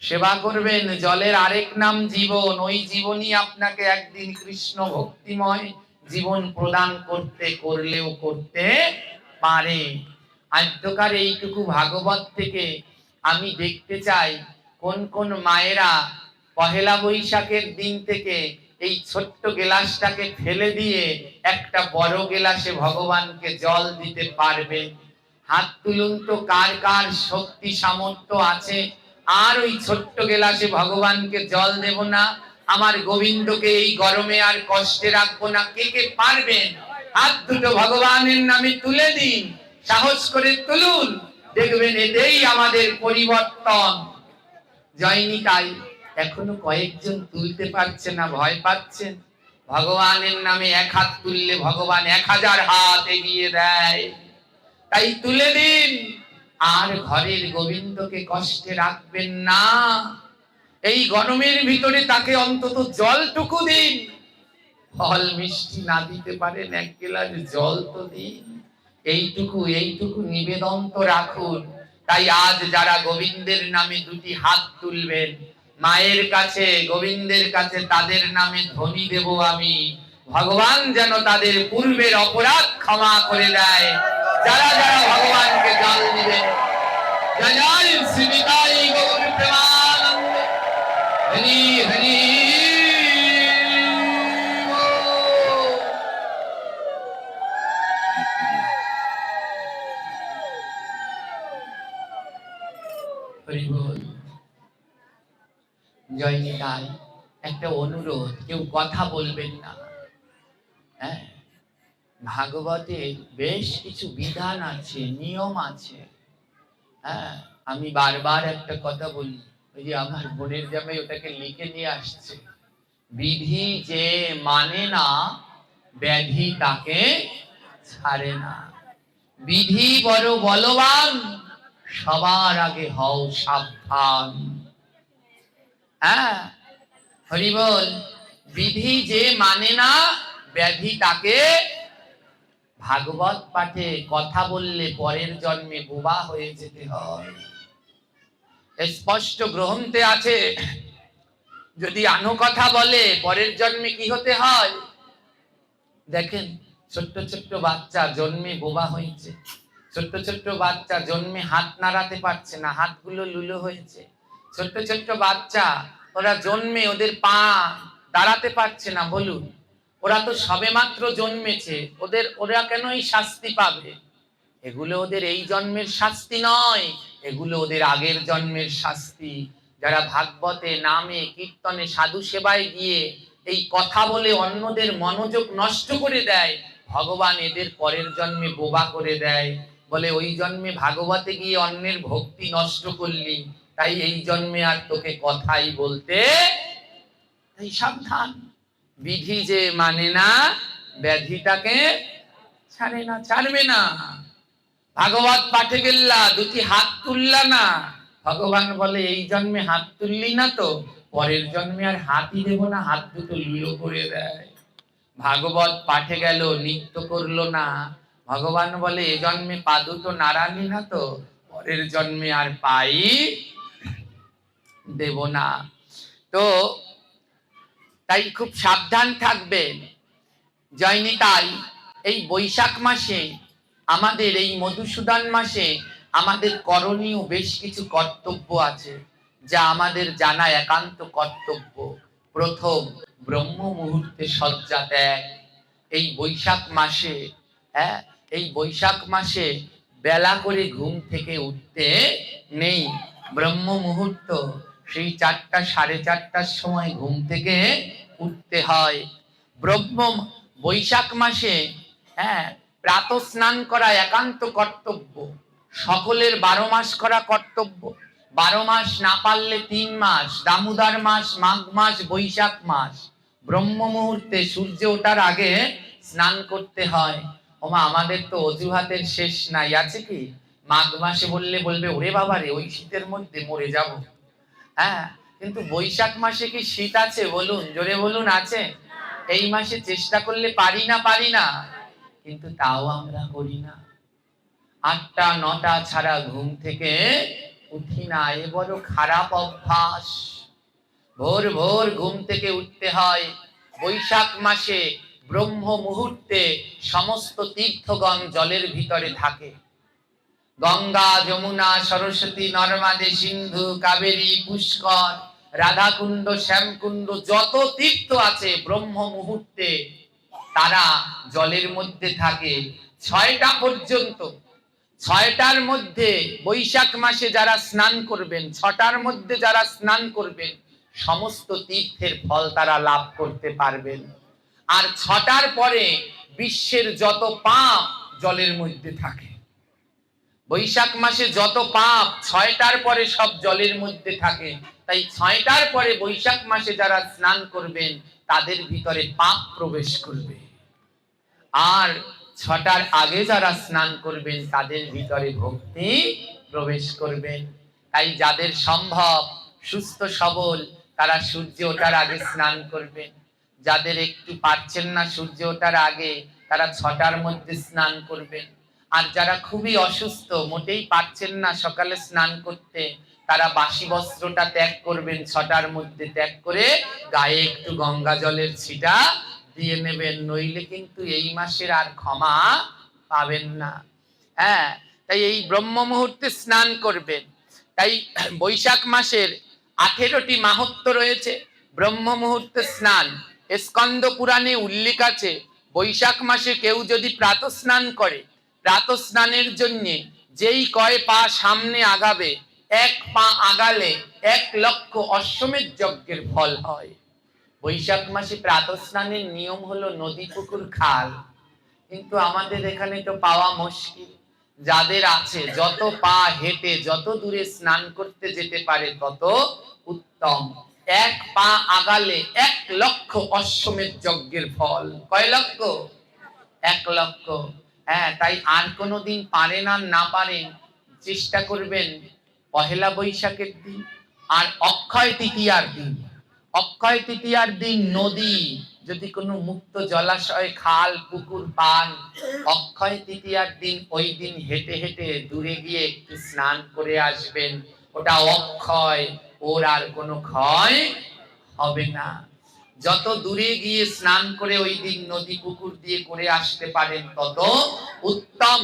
সেবা করবেন। জলের আরেক নাম জীবন। ওই জীবনই আপনাকে একদিন কৃষ্ণ ভক্তিময় জীবন প্রদান করতে পারে। আদ্যকার এইটুকু ভাগবত থেকে আমি দেখতে চাই কোন কোন মায়েরা পহেলা বৈশাখের দিন থেকে এই ছোট্ট গ্লাসটাকে ফেলে দিয়ে একটা বড় গ্লাসে ভগবানকে জল দিতে পারবে। হাত তুলুন তো, কার কার শক্তি সামর্থ্য আছে আর ওই ছোট্ট গ্লাসে ভগবানকে জল দেব না, আমার গোবিন্দকে এই গরমে আর কষ্টে রাখবো না। কে কে পারবেন? হাত দুটো ভগবানের নামে তুলে দিন, সাহস করে তুলুন, দেখবেন এতেই আমাদের পরিবর্তন। জয়নি তাই এখনো কয়েকজন তুলতে পারছে না, ভয় পাচ্ছেন। ভগবানের নামে এক হাত তুললে ভগবান 1000 হাত এগিয়ে দেয়। তাই তুলে দিন, আর ঘরের গোবিন্দকে কষ্টে রাখবেন না। এই গরমের ভিতরে তাকে অন্তত জলটুকু দিন। ফল মিষ্টি না দিতে পারেন, এক গ্লাস জল তো দিন। এইটুকু নিবেদন তো রাখুন। তাই আজ যারা গোবিন্দের নামে দুটি হাত তুলবেন, মায়ের কাছে গোবিন্দের কাছে তাদের নামে ধ্বনি দেব আমি। ভগবান যেন তাদের পূর্বের অপরাধ ক্ষমা করে দেয়। যারা যারা ভগবানকে জল দিবেন, জয় জয় শ্রী নিতাই গৌর প্রেমানন্দে, হরি হরি। জয় নিতাই। একটা অনুরোধ, কেউ কথা বলবেন না। হ্যাঁ, ভাগবতে বেশ কিছু বিধান আছে, নিয়ম আছে। হ্যাঁ, আমি বারবার একটা কথা বলি, ওই যে আমার বোনের জামাই ওটাকে লিখে নিয়ে আসছে, বিধি যে মানে না ব্যাধি তাকে ছাড়ে না। বিধি বড় বলবান, সবার আগে হও সাবধান। হ্যাঁ, হরি বল। বিধি যে মানে না ব্যাধি তাকে। ভাগবত পাঠে কথা বললে পরের জন্মে বোবা হয়ে যেতে হয়, স্পষ্ট গ্রন্থে আছে। যদি আনো কথা বলে পরের জন্মে কি হতে হয় দেখেন। ছোট্ট ছোট্ট বাচ্চা জন্মে বোবা হয়েছে, ছোট্ট ছোট্ট বাচ্চা জন্মে হাত নাড়াতে পারছে না, হাতগুলো লুলো হয়েছে। ছোট্ট ছোট্ট বাচ্চা, ওরা জন্মে ওদের পা দাঁড়াতে পারছে না। বলুন, ওরা তো সবেমাত্র জন্মেছে, ওরা কেন এই শাস্তি পাবে? এগুলো ওদের এই জন্মের শাস্তি নয়, এগুলো ওদের আগের জন্মের শাস্তি। যারা ভাগবতে নামে কীর্তনে সাধু সেবায় গিয়ে এই কথা বলে অন্যদের মনোযোগ নষ্ট করে দেয়, ভগবান এদের পরের জন্মে বোবা করে দেয়। বলে ওই জন্মে ভাগবতে গিয়ে অন্যের ভক্তি নষ্ট করলি, তাই এই জন্মে আর তোকে কথাই বলতে। তাই সাবধান, বিধি যে মানে না ব্যাধিটাকে ছাড়ে না, ছাড়বে না। ভাগবত পাঠে গেল্লা, দুটি হাত তুললা না, ভগবান বলে এই জন্মে হাত তুললি না তো পরের জন্মে আর হাতই দেব না, হাত দুটো লুলো করে দেয়। ভাগবত পাঠে গেল, নৃত্য করলো না, ভগবান বলে এ জন্মে পা দুটো নাড়ালি না তো পরের জন্মে আর পাই দেব না। তো তাই খুব সাবধান থাকবেন। জয়নি তাই এই বৈশাখ মাসে আমাদের, এই মধুসূদন মাসে আমাদের করণীয় বেশ কিছু কর্তব্য আছে, যা আমাদের জানা একান্ত কর্তব্য। প্রথম, ব্রহ্ম মুহূর্তে শয্যা ত্যাগ। এই বৈশাখ মাসে, এই বৈশাখ মাসে বেলা করে ঘুম থেকে উঠতে নেই। ব্রহ্ম মুহূর্ত সেই 4টা 4:30টার সময় ঘুম থেকে উঠতে হয়। বৈশাখ মাসে প্রাতঃ স্নান করা একান্ত কর্তব্য, সকলের 12 মাস করা কর্তব্য। 12 মাস না পারলে 3 মাস, দামোদর মাস, মাঘ মাস, বৈশাখ মাস, ব্রহ্ম মুহূর্তে সূর্য ওঠার আগে স্নান করতে হয়। ওমা আমাদের তো অজুহাতের শেষ নাই, আছে কি? মাঘ মাসে বললে বলবে ওরে বাবা রে, ওই শীতের মধ্যে মরে যাব। কিন্তু বৈশাখ মাসে কি শীত আছে বলুন, জোরে বলুন, আছে? এই মাসে চেষ্টা করলে পারি না, পারি না, কিন্তু তাও আমরা করি না। 8টা 9টা ছাড়া ঘুম থেকে উঠি না, এ বড় খারাপ অভ্যাস। ভোর ভোর ঘুম থেকে উঠতে হয়। বৈশাখ মাসে ব্রহ্ম মুহূর্তে সমস্ত তীর্থগণ জলের ভিতরে থাকে। গঙ্গা, যমুনা, সরস্বতী, নর্মদে, সিন্ধু, কাবেরী, পুষ্কর, রাধাকুণ্ড, শ্যামকুণ্ড, যত তীর্থ আছে ব্রহ্ম মুহূর্তে তারা জলের মধ্যে থাকে 6টা পর্যন্ত। 6টার মধ্যে বৈশাখ মাসে যারা স্নান করবেন, 6টার মধ্যে যারা স্নান করবেন সমস্ত তীর্থের ফল তারা লাভ করতে পারবেন। আর 6টার পরে বিশ্বের যত পাপ জলের মধ্যে থাকে। বৈশাখ মাসে যত পাপ 6টার পরে সব জলের মধ্যে থাকে। তাই 6টার পরে বৈশাখ মাসে যারা স্নান করবেন তাদের ভিতরে পাপ প্রবেশ করবে, আর 6টার আগে যারা স্নান করবেন তাদের ভিতরে ভক্তি প্রবেশ করবেন। তাই যাদের সম্ভব সুস্থ সবল তারা সূর্য ওঠার আগে স্নান করবেন। যাদের একটু পারছেন না সূর্য ওঠার আগে, তারা 6টার মধ্যে স্নান করবেন। আর যারা খুবই অসুস্থ, মোটেই পারছেন না সকালে স্নান করতে, তারা বাসি বস্ত্রটা ত্যাগ করবেন, 6টার মধ্যে ত্যাগ করে গায়ে একটু গঙ্গা জলের ছিটা দিয়ে নেবেন, নইলে কিন্তু এই মাসের আর ক্ষমা পাবেন না। তাই এই ব্রহ্ম মুহূর্তে স্নান করবেন। তাই বৈশাখ মাসের 18টি মাহাত্ম্য রয়েছে ব্রহ্ম মুহূর্তে স্নান। স্কন্দ পুরাণে উল্লেখ আছে, বৈশাখ মাসে কেউ যদি প্রাতঃ স্নান করে, প্রাতঃ স্নানের জন্য যেই কয় পা সামনে আগাবে, 1 পা আগালে 1 লক্ষ অশ্বমেধ যজ্ঞের ফল হয়। বৈশাখ মাসে প্রাতঃ স্নানের নিয়ম হলো নদী, পুকুর, খাল, কিন্তু আমাদের এখানে তো পাওয়া মুশকিল। যাদের আছে যত পা হেঁটে যত দূরে স্নান করতে যেতে পারে তত উত্তম। 1 পা আগালে 1 লক্ষ অশ্বমেধ যজ্ঞের ফল। কয় লক্ষ? 1 লক্ষ। তাই আর কোনোদিন পারেন আর না পারেন চেষ্টা করবেন পহেলা বৈশাখের দিন আর অক্ষয় তৃতীয়ার দিন। অক্ষয় তৃতীয়ার দিন নদী, যদি কোনো মুক্ত জলাশয়, খাল, পুকুর পান, অক্ষয় তৃতীয়ার দিন ওই দিন হেঁটে হেঁটে দূরে গিয়ে একটু স্নান করে আসবেন। ওটা অক্ষয়, ওর আর কোনো ক্ষয় হবে না। যত দূরে গিয়ে স্নান করে ওই দিন নদী পুকুর দিয়ে করে আসতে পারেন তত উত্তম।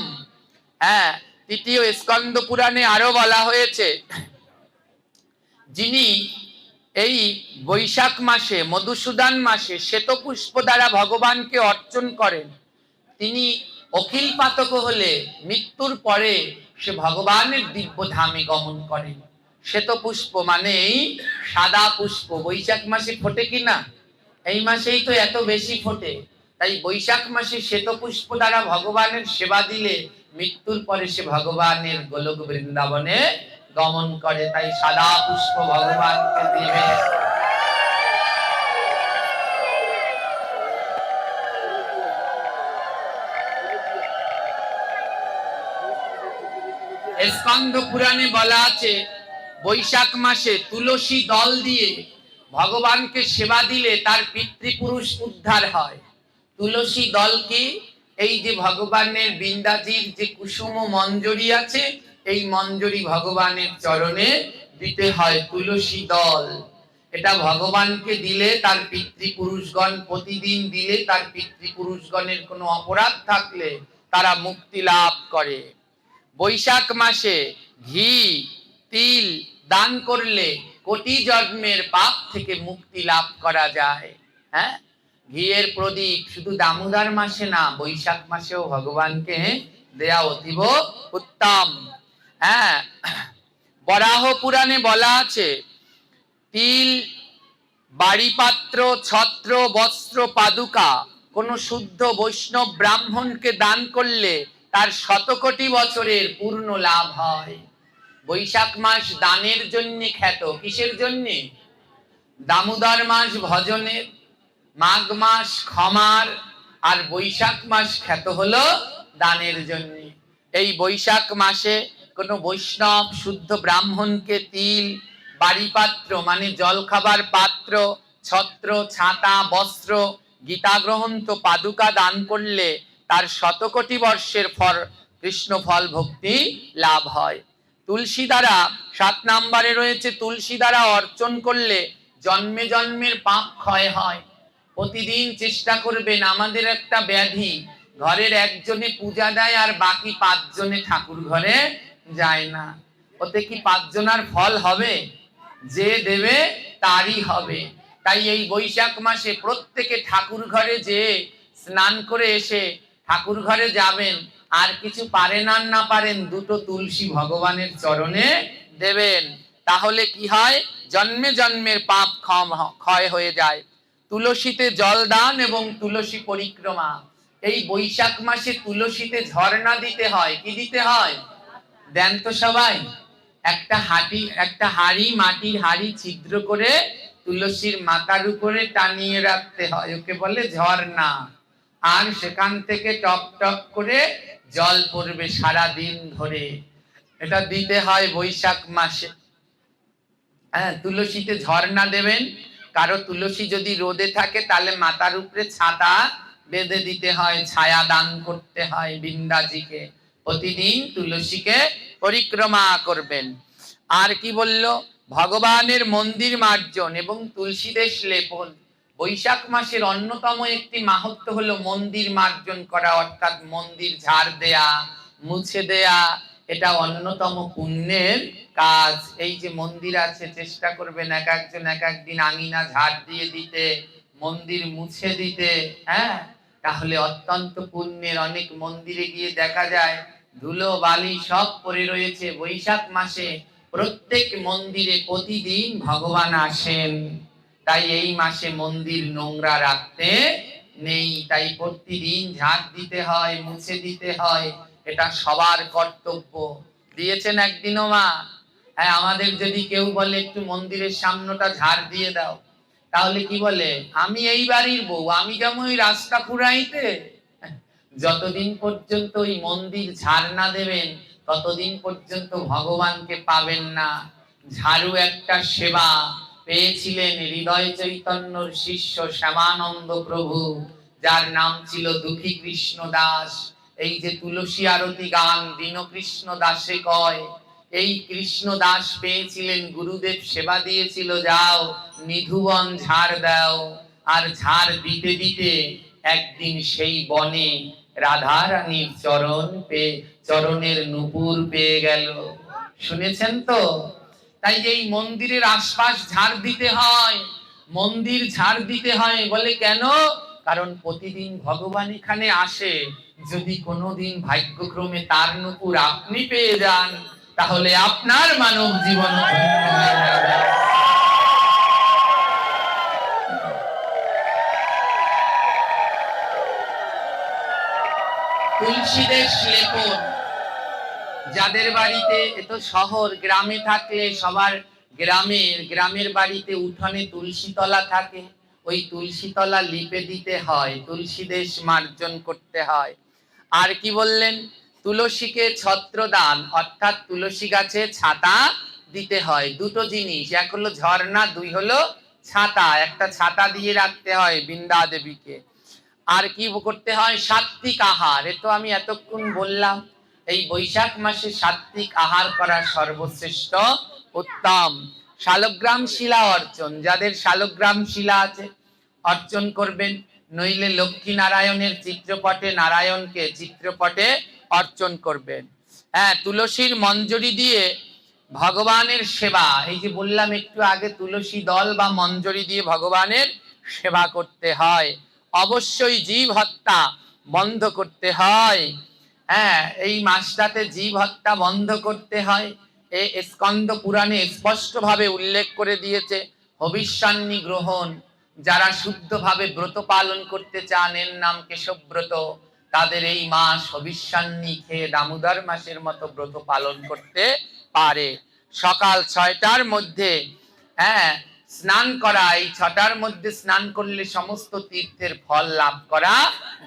তৃতীয় স্কন্দ পুরাণে আরো বলা হয়েছে, যিনি এই বৈশাখ মাসে মধুসূদন মাসে শ্বেতপুষ্প দ্বারা ভগবানকে অর্চন করেন, তিনি অখিল পাতক হলে মৃত্যুর পরে সে ভগবানের দিব্য ধামে গমন করেন। শ্বেতপুষ্প মানে সাদা পুষ্প, বৈশাখ মাসে ফোটে কিনা? এই মাসেই তো এত বেশি ফোটে। তাই বৈশাখ মাসে শ্বেতপুষ্প দ্বারা ভগবানের সেবা দিলে মৃত্যুর পরে সে ভগবানের গোলক বৃন্দাবনে গমন করে। তাই সাদা পুষ্প ভগবানকে দিবে। স্কন্দ পুরাণে বলা আছে বৈশাখ মাসে তুলসী দল দিয়ে ভগবানকে সেবা দিলে তার পিতৃপুরুষ উদ্ধার হয়। তুলসী দল কি? এই যে ভগবানের বৃন্দাজির যে কুসুম মঞ্জরি আছে, এই মঞ্জরি ভগবানের চরণে দিতে হয় তুলসী দল। এটা ভগবানকে দিলে তার পিতৃপুরুষগণ, প্রতিদিন দিলে তার পিতৃপুরুষগণের কোনো অপরাধ থাকলে তারা মুক্তি লাভ করে। বৈশাখ মাসে ঘি তিল দান করলে কোটি জন্মের পাপ থেকে মুক্তি লাভ করা যায়। হ্যাঁ, ঘিয়ের প্রদীপ শুধু দামোদর মাসে না, বৈশাখ মাসেও ভগবানকে দেয়া অতীব উত্তম। হ্যাঁ, বরাহ পুরাণে বলা আছে তিল, বাড়িপাত্র, ছত্র, বস্ত্র, পাদুকা কোন শুদ্ধ বৈষ্ণব ব্রাহ্মণকে দান করলে তার শতকোটি বছরের পূর্ণ লাভ হয়। বৈশাখ মাস দানের জন্য খ্যাত। কিসের জন্য? দামোদর মাস ভজনের, মাঘ মাস ক্ষমার, আর বৈশাখ মাস খ্যাত হলো দানের জন্য। এই বৈশাখ মাসে কোন বৈষ্ণব শুদ্ধ ব্রাহ্মণকে তিল, বাড়িপাত্র মানে জল খাবার পাত্র, ছত্র, ছাতা, বস্ত্র, গীতা গ্রন্থ, পাদুকা দান করলে তার শতকোটি বর্ষের ফল কৃষ্ণ ফল ভক্তি লাভ হয়। তুলসী দ্বারা 7 নম্বরে রয়েছে তুলসী দ্বারা অর্চন করলে জন্মে জন্মের পাপ ক্ষয় হয়। প্রতিদিন চেষ্টা করবেন। আমাদের একটা ব্যাধি, ঘরের একজনে পূজা দেয় আর বাকি 5 জনে ঠাকুর ঘরে যায় না। ওতে কি 5 জনার ফল হবে? যে দেবে তারই হবে। তাই এই বৈশাখ মাসে প্রত্যেকে ঠাকুর ঘরে যে স্নান করে এসে ঠাকুর ঘরে যাবেন, আর কিছু পারেন আর না পারেন 2টো তুলসী ভগবানের চরণে দেবেন। তাহলে কি হয়? জন্মে জন্মের পাপ ক্ষয় হয়ে যায়। তুলসীতে জল দান এবং তুলসী পরিক্রমা। এই বৈশাখ মাসে তুলসীতে ঝর্ণা দিতে হয়। কি দিতে হয়? দেন তো সবাই। একটা হাড়ি, মাটির হাড়ি ছিদ্র করে তুলসীর মাথার উপরে টানিয়ে রাখতে হয়, ওকে বলে ঝর্ণা। আর সেখান থেকে টপ টপ করে জল পড়বে সারা দিন ধরে। এটা দিতে হয় বৈশাখ মাসে। হ্যাঁ, তুলসীতে ঝর্ণা দেবেন। কারো তুলসী যদি রোদে থাকে তাহলে মাথার উপরে ছাতা বেঁধে দিতে হয়, ছায়া দান করতে হয় বৃন্দাজিকে। প্রতিদিন তুলসীকে পরিক্রমা করবেন। আর কি বলল? ভগবানের মন্দির মার্জন এবং তুলসী দেশ লেপন। বৈশাখ মাসের অন্যতম একটি মাহাত্ম্য হলো মন্দির মার্জন করা, অর্থাৎ মন্দির ঝাড় দেয়া, মুছে দেয়া। এটা অন্যতম পুণ্যের কাজ। এই যে মন্দির আছে, চেষ্টা করবেন এক একজন এক একদিন আঙিনা ঝাড় দিয়ে দিতে, মন্দির মুছে দিতে। হ্যাঁ, তাহলে অত্যন্ত পুণ্যের। অনেক মন্দিরে গিয়ে দেখা যায় ধুলো বালি সব পড়ে রয়েছে। বৈশাখ মাসে প্রত্যেক মন্দিরে প্রতিদিন ভগবান আসেন। তাই এই মাসে মন্দির নোংরা রাখতে নেই। তাই প্রতিদিন ঝাড় দিতে হয়, মুছে দিতে হয়। এটা সবার কর্তব্য। দিয়েছেন একদিনও মা? হ্যাঁ, আমাদের যদি কেউ বলে একটু মন্দিরের সামনেটা ঝাড় দিয়ে দাও, তাহলে কি বলে? আমি এই বাড়ির বউ, আমি যেমন ওই রাস্তা পুরাইতে। যতদিন পর্যন্ত ওই মন্দির ঝাড় না দেবেন ততদিন পর্যন্ত ভগবানকে পাবেন না। ঝাড়ু একটা সেবা। পেয়েছিলেন হৃদয় চৈতন্যর শিষ্য শ্যামানন্দ প্রভু, যার নাম ছিল দুঃখী কৃষ্ণ দাস। এই যে তুলসী আরতি গান দীনকৃষ্ণ দাসে কয়, এই কৃষ্ণ দাস পেয়েছিলেন, গুরুদেব সেবা দিয়েছিল, যাও নিধুবন ঝাড় দাও। আর ঝাড় দিতে দিতে একদিন সেই বনে রাধা রানীর চরণের নূপুর পেয়ে গেল। শুনেছেন তো? তাই এই মন্দিরের আশপাশ ঝাড় দিতে হয়। মন্দির ঝাড় দিতে হয় বলে কেন? কারণ প্রতিদিন ভগবান এখানে আসে। যদি কোনোদিন ভাগ্যক্রমে তার নূপুর আপনি পেয়ে যান, তাহলে আপনার মানব জীবন ধন্য হয়ে যাবে। তুলসী দেশ লেপন। যাদের বাড়িতে, এত শহর, গ্রামে থাকলে সবার গ্রামের বাড়িতে উঠোনে তুলসী তলা থাকে, ওই তুলসী তলা লিপে দিতে হয়, তুলসী দেশ মার্জন করতে হয়। আর কি বললেন? তুলসীকে ছত্রদান, অর্থাৎ তুলসী গাছে ছাতা দিতে হয়। দুটো জিনিস, এক হলো ঝর্ণা, দুই হলো ছাতা। একটা ছাতা দিয়ে রাখতে হয় বৃন্দা দেবীকে। আর কি করতে হয়? সাত্বিক আহার। এ তো আমি এতক্ষণ বললাম। এই বৈশাখ মাসে সাত্বিক আহার করা সর্বশ্রেষ্ঠ উত্তম। শালগ্রাম শিলা অর্চন, যাদের শালগ্রাম শিলা আছে অর্চন করবেন, নইলে লক্ষ্মী নারায়ণের চিত্রপটে নারায়ণকে চিত্রপটে অর্চন করবেন। হ্যাঁ, তুলসীর মঞ্জরি দিয়ে ভগবানের সেবা, এই যে বললাম একটু আগে, তুলসী দল বা মঞ্জরি দিয়ে ভগবানের সেবা করতে হয়। অবশ্যই জীব হত্যা বন্ধ করতে হয়। হ্যাঁ, এই মাসটাতে জীব হত্যা বন্ধ করতে হয়। এই স্কন্দ পুরাণে স্পষ্টভাবে উল্লেখ করে দিয়েছে। হবিষ্যান্নি গ্রহণ, যারা শুদ্ধভাবে ব্রত পালন করতে চান, এর নাম কেশবব্রত, তাদের এই মাস হবিষ্যান্নি খেয়ে দামোদর মাসের মতো ব্রত পালন করতে পারে। সকাল 6টার মধ্যে হ্যাঁ স্নান করা, এই 6টার মধ্যে স্নান করলে সমস্ত তীর্থের ফল লাভ করা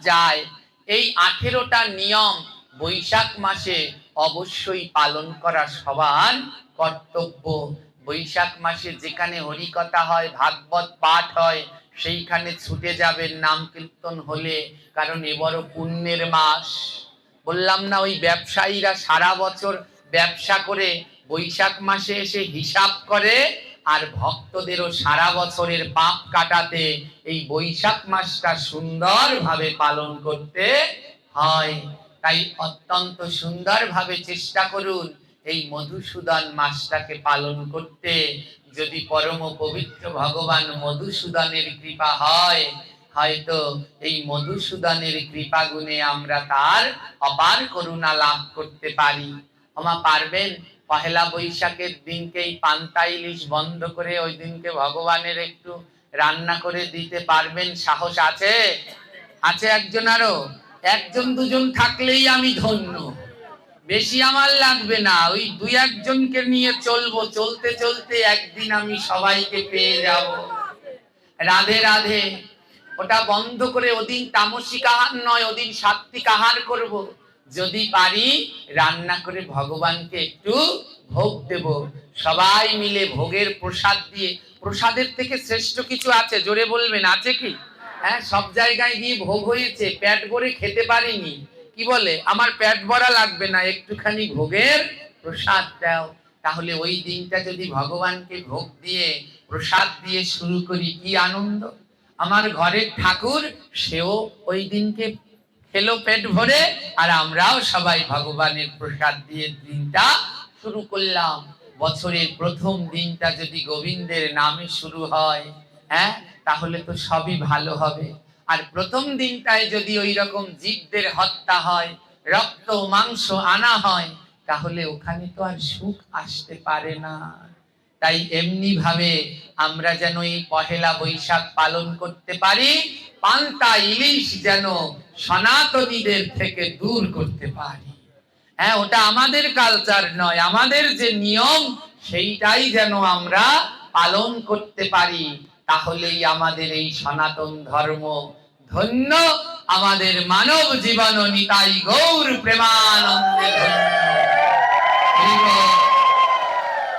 যায়। এই 18টা নিয়ম বৈশাখ মাসে অবশ্যই পালন করা সবার কর্তব্য। বৈশাখ মাসে যেখানে হরিকথা হয়, ভাগবত পাঠ হয়, সেইখানে ছুটে যাবেন নাম কীর্তন হলে, কারণ এ বড় পুণ্যের মাস। বললাম না, ওই ব্যবসায়ীরা সারা বছর ব্যবসা করে বৈশাখ মাসে এসে হিসাব করে, আর ভক্তদেরও সারা বছরের পাপ কাটাতে এই বৈশাখ মাসটা সুন্দরভাবে পালন করতে হয়। তাই অত্যন্ত সুন্দরভাবে চেষ্টা করুন এই মধুসূদন মাসটাকে পালন করতে। যদি পরম পবিত্র ভগবান মধুসূদনের কৃপা হয়, হয়তো এই মধুসূদনের কৃপা গুণে আমরা তার অপার করুণা লাভ করতে পারি। আমা পারবেন পহেলা বৈশাখের দিনকে এই পান্তা ইলিশ বন্ধ করে ওই দিনকে ভগবানের একটু রান্না করে দিতে পারবেন? সাহস আছে? আছে একজন? আরো একজন দুজন থাকলেই আমি ধন্য, বেশি আমার লাগবে না। ওই দুই একজনকে নিয়ে চলবো, চলতে চলতে একদিন আমি সবাইকে পেয়ে যাব। রাধে রাধে। ওটা বন্ধ করে ওদিন তামসিক আহার নয়, ওদিন সাত্বিক আহার করব। যদি পারি রান্না করে ভগবানকে একটু ভোগ দেব, সবাই মিলে ভোগের প্রসাদ দিয়ে। প্রসাদের থেকে শ্রেষ্ঠ কিছু আছে? জোরে বলবেন, আছে কি? হ্যাঁ, সব জায়গায় গিয়ে ভোগ হয়েছে, পেট ভরে খেতে পারিনি। কি বলে, আমার পেট ভরা লাগবে না, একটুখানি ভোগের প্রসাদ দাও। তাহলে ওই দিনটা যদি ভগবানকে ভোগ দিয়ে প্রসাদ দিয়ে শুরু করি, কি আনন্দ। আমার ঘরের ঠাকুর সেও ওই দিনকে খেলো পেট ভরে, আর আমরাও সবাই ভগবানের প্রসাদ দিয়ে দিনটা শুরু করলাম। বছরের প্রথম দিনটা যদি গোবিন্দের নামে শুরু হয়, হ্যাঁ, তাহলে তো সবই ভালো হবে। আর প্রথম দিনটায় যদি ওই রকম জীবদের হত্যা হয়, রক্ত মাংস আনা হয়, তাহলে ওখানে তো আর সুখ আসতে পারে না। তাই এমনি ভাবে আমরা যেন এই পহেলা বৈশাখ পালন করতে পারি, পান্তা ইলিশ যেন সনাতনীদের থেকে দূর করতে পারি। হ্যাঁ, ওটা আমাদের কালচার নয়, আমাদের যে নিয়ম সেইটাই যেন আমরা পালন করতে পারি। তাহলেই আমাদের এই সনাতন ধর্ম ধন্য, আমাদের মানব জীবন নিতাই গৌর প্রেমানন্দে।